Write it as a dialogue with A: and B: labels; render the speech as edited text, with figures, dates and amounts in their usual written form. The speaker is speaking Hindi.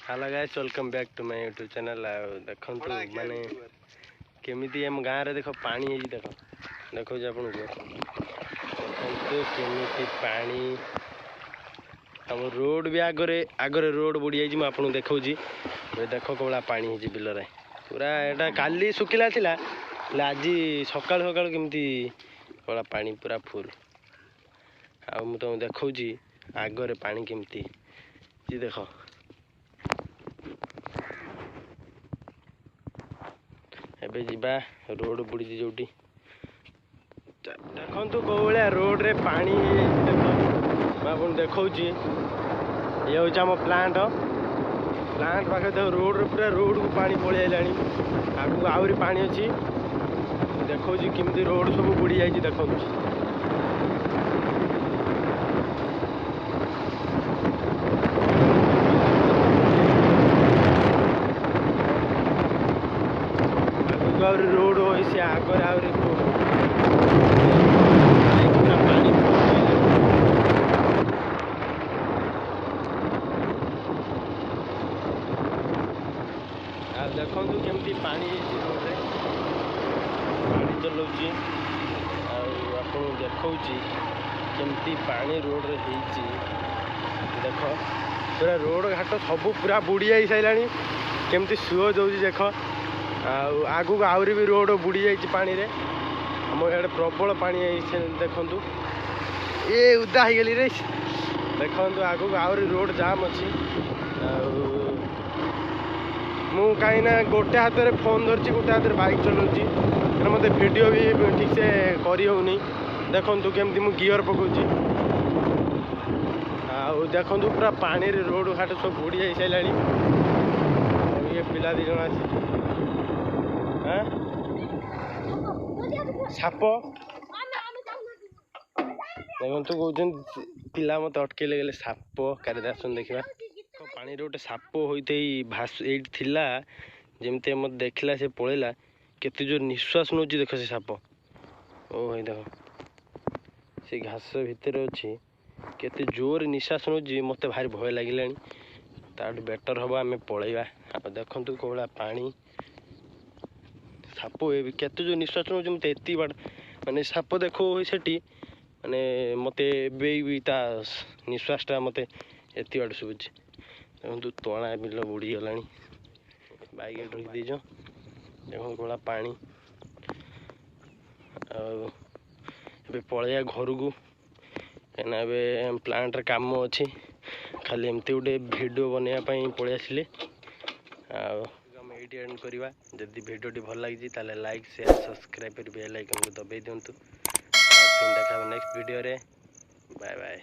A: Hello guys welcome back to my YouTube channel. देखो माने केमिति हम गाँव रे देख पानी है देख देखो आपन देखो केमिति पानी हम रोड भी आगरे आगरे रोड बुड़ी जाई आपन देखौ जी देखो कोला पानी है बिल रे पूरा एटा काली सुखिला थिला आज सकाळ सकाळ केमिति कोला पानी पूरा फुल आ मु तो देखौ जी आगरे पानी केमिति जी देखो एबे जीवा रोड बुड़ी जोटी देखु कौ भाया रोड रे पानी मैं देखा ये हूँ आम प्लांट पाखे देख रोड रे पूरा रोड को पानी पलि आइलानी आगू आहरी पानी अच्छी देखा किमती रोड सब बुड़ी जाइए देखो रोड हो से आगे आहरी देखु केमती पानी रोड रे गाड़ी चलाऊँगी आपको देखा केमती पानी रोड रे देख पूरा रोड घाट सब पूरा बुड़ी जा सारा केमती सुओ जाऊँगी देख आगू आहरी भी रोड बुड़ी जाइए पानी रे आम इे प्रबल पानी देखु ये उदा हो गली रे देखु आगू आहरी रोड जाम अच्छी मु कहीं गोटे हाथ में फोन धरची गोटे हाथ में बाइक चलाऊँगी मत वीडियो भी ठीक से करनी देखु केमती मु गियर पकाऊँगी देखु पूरा पानी रे रोड घाट सब बुड़ी जा सारा ये पिला दी जन साप देखु कौन पिला मत अटकेले गले साप कारे आसन देखा पानी रे गोटे साप होते भास थिला जमती मत देखला से पड़ेला केते जोर निश्वास नौ देख से साप ओ भाई देख से घास भितर अच्छी केते जोर निश्वास नौ मत भारी भय लगे ताठ बेटर हम आम पलैया देखु कौला पानी साप केते जो निश्वास नौ मत एति बाड़ माने साप देखो सेठी माने मत निश्वासटा मत एति बाड़ शुभुची देखो तणा बिल बुड़ी गला बैग रखी दीज देखो कौला पानी पलैया घर को कहीं प्लांट रे काम अच्छी खाली एमती गोटे वीडियो बनवाई पलि आसिले आम ये एंड करवा जदि वीडियो भल लगी लाइक शेयर सब्सक्राइब कर बेल आइकन को दबाई दिंतु फिर देखा नेक्स्ट वीडियो रे बाय बाय।